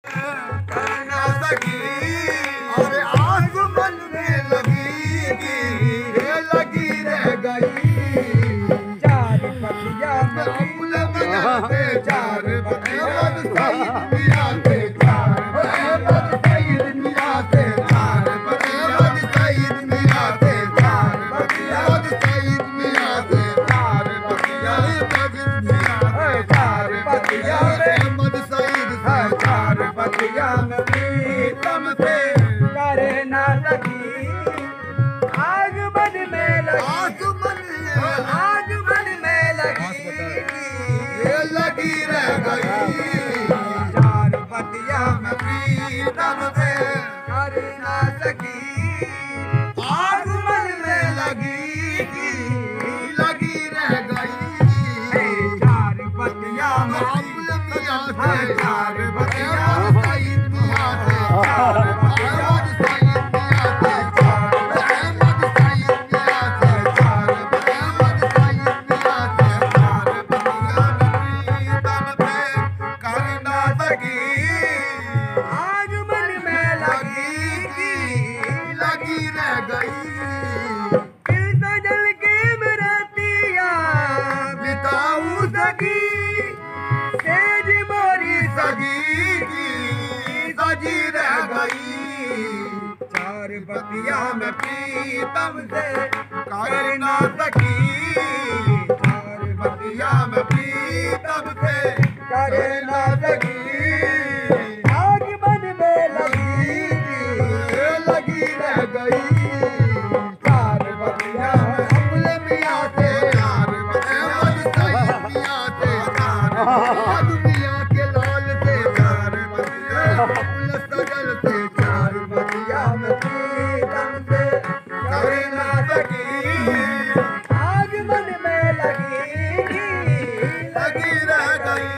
करना सकी। अरे आसमान में लगी रह गई। चार पतिया में फूल बनाते चार बतिया सईद मियां से चार सईद मियां से चार बतिया सईद मियां से चार बतिया सईद मियां से चार बतिया चार पतिया अहमद सईद से चार पतिया में प्रीतम से करे ना सकी। आग मन में लगी आग मन में लगी लगी रह गई। चार पतिया में प्रीतम से करे ना सकी। आग मन में लगी रह गई। चार पतिया में फूल मियां से चार बतिया सईद मियां से चार बतिया सईद मियां से चार अहमद सईद मियां से चार अहमद सईद मियां से चार बतिया प्रीतम से करना सकी। आग मन में लगी रह गई। जल के बरतिया बिताऊ सकी तेज मोरी सजी रह गई। चार बतिया में प्रीतम से कर ना सकी। चार बतिया में प्रीतम से करे ना सकी। आग मन में लगी रह गई। चार बतिया फूल मियां से चार अहमद सईद मियां से चार अहमद मियां के लाल से चार बतिया फूल सजल से चार बतिया में प्रीतम से करे ना सकी। आग मन में लगी रह गई।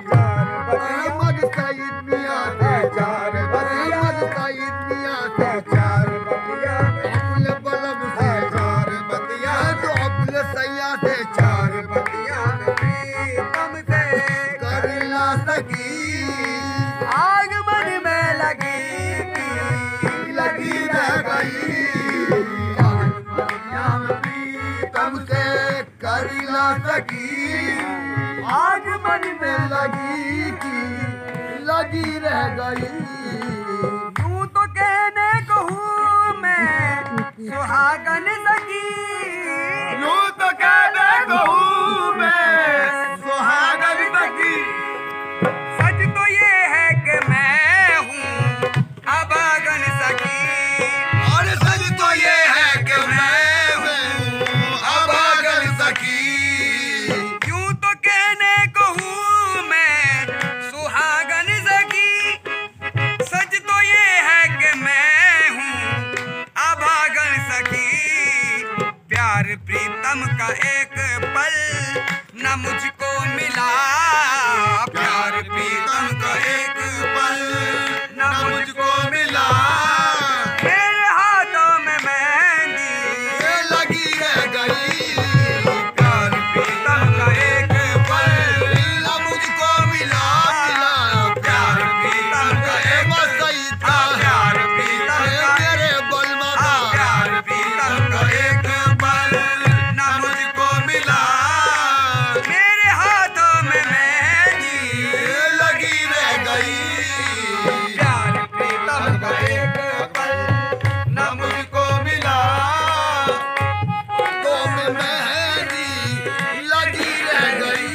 चार बतिया अहमद सईद मियां से चार अहमद सईद मियां से चार बतिया अब्दुल बलम से चार बतिया तो अब्दुल सैया से चार बतिया में प्रीतम से कर ना सकी। आग मन में लगी रह गई। चार बतिया में प्रीतम से कर ना सकी। आग मन में लगी रह गई। तू तो कहने को हूँ मैं सुहागन सकी। यूं तो कहने को हूँ मैं सुहागन सकी। सच तो ये है कि मैं हूँ अभागन सकी। और सच तो ये है कि मैं हूँ अभागन सकी। यूं तो कहने को हूँ मैं सुहागन सकी। सच तो ये है कि मैं हूँ अभागन सकी। प्यार प्रीतम का एक पल न मुझको मिला। प्यार प्रीतम का एक पल न मुझको मिला। मेरे हाथों में मेहंदी ये लगी रह गई। प्यार प्रीतम का एक पल न मुझको मिला। प्यार प्रीतम का एक सही था प्यार प्रीतम का मेरे बलमा था। प्यार प्रीतम का एक पल न मुझको मिला। मेरे हाथों में मेहंदी ये लगी रह गई। प्यार प्रीतम का एक पल न मुझको मिला। तो में मेहंदी लगी रह गई।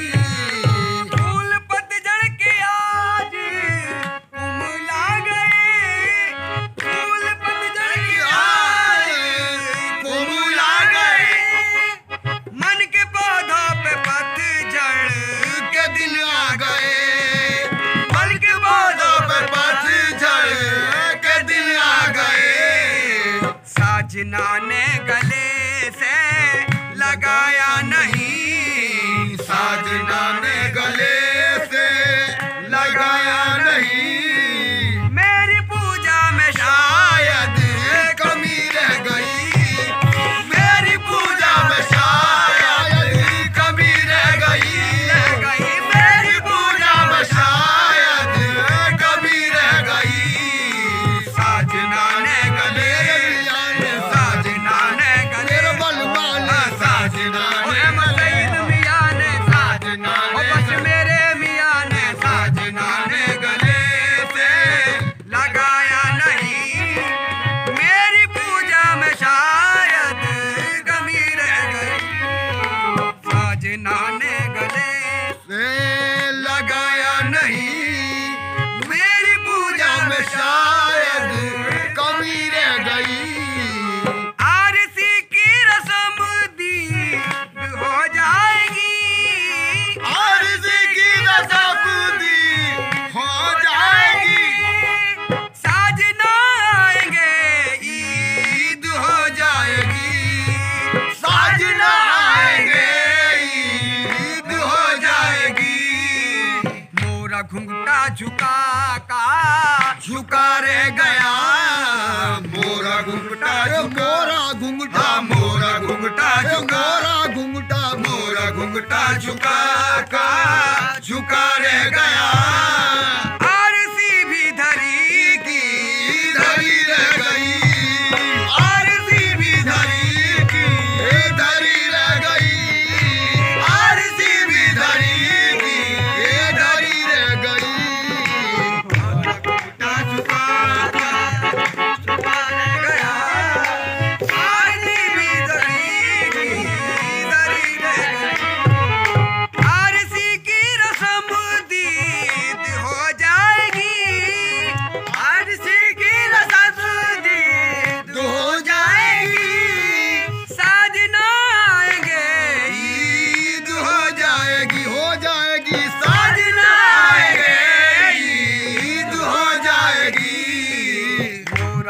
फूल पतझड़ के आज कुमला गए। फूल पतझड़ के आज कुमला गए। मन के पौधों पे पतझड़ के दिन आ गए। मन के पौधों पे पतझड़ के दिन आ गए। साजना ने गले से लगाया नहीं। साजना ने गले से लगाया नहीं। मेरी पूजा में शायद कमी रह गई। मेरी पूजा में शायद कमी रह गई। गई। मेरी पूजा में शायद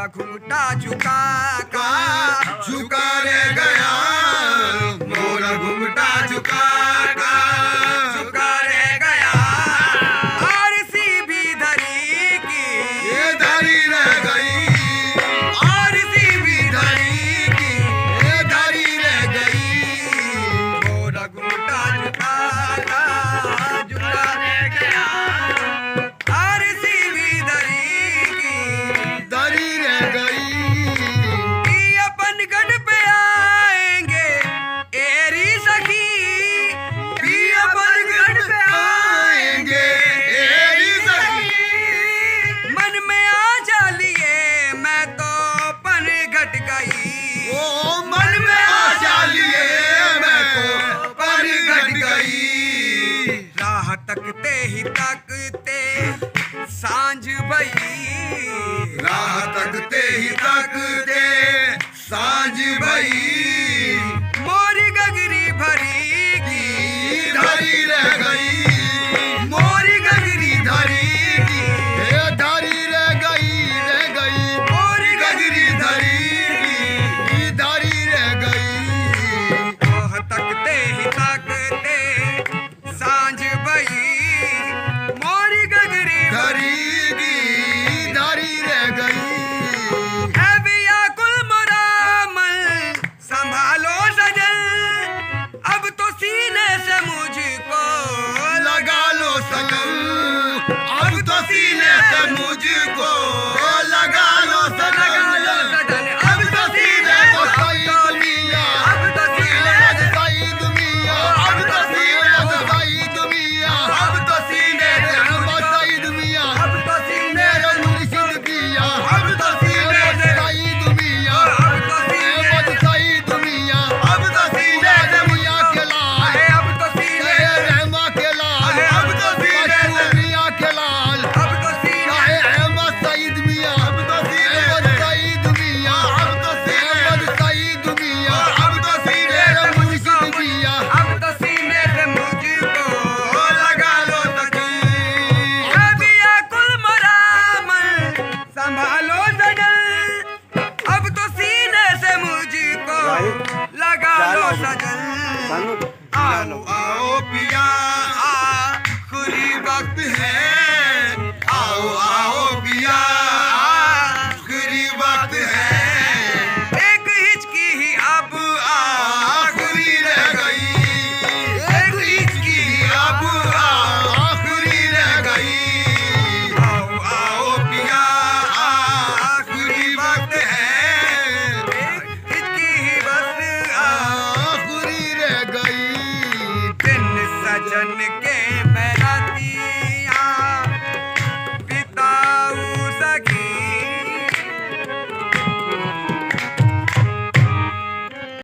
मोरा घुंघटा झुका का झुका रे गया मोरा घुंघटा झुका का झुका रे गया आरसी भी धरी की ये धरी रह गई आरसी भी धरी की ये धरी रह गई मोरा घुंघटा झुका का झुका रे गया आरसी भी धरी की धरी रह गई कि अपन गढ़ पे आएंगे एरी सखी कि अपन गढ़ पे आएंगे एरी सखी मन में आ जालिए मैं तो पन घट गई ओ मन में आ जालिए मैं तो पर घट गई राह तकते ही तकते सांझ भई राह तकते ही तकते सांझ भई मोरी गगरी भरी की धरी रह गई मोरी गगरी धरी की ये धरी रह गई मोरी गगरी धरी की धरी रह गई राह तकते ही तकते सांझ भई मोरी गगरी धरी की धरी रह गई है व्याकुल मुरामल संभालो सजन अब तो सीने से मुझको लगा लो सजन अब तो सीने से मुझको लगा लो सजन अब तो सीने को सही दुनिया अब तो सीने से सही दुनिया अब तो सीने से सही दुनिया अब तो सीने से सही दुनिया अब तो सीने मेरे मुर्शिद पिया अब तो सीने से सही दुनिया अब तो सीने अब सही दुनिया अब तो सीने से मियां के लाल अब तो सीने रहमा के लाल अब तो सीने से मियां के लाल अब तो सीने चाहे अहमद सईद मियां अब तो सीने सईद मियां अब तो सीने सईद मियां अब तो सीने मुर्शिद पिया अब तो सीने से मुझको लगा लो सकी है व्याकुल मुरामल संभालो सजन अब तो सीने से मुझको लगा लो सजन आओ आओ पिया आखिरी वक्त है आओ आओ पिया आखिरी वक्त है एक हिचकी ही अब आखिरी रह गई एक हिचकी अब आखिरी रह गई आओ आओ पिया आखिरी वक्त है हिचकी ही बस आखिरी रह गई दिन सजन के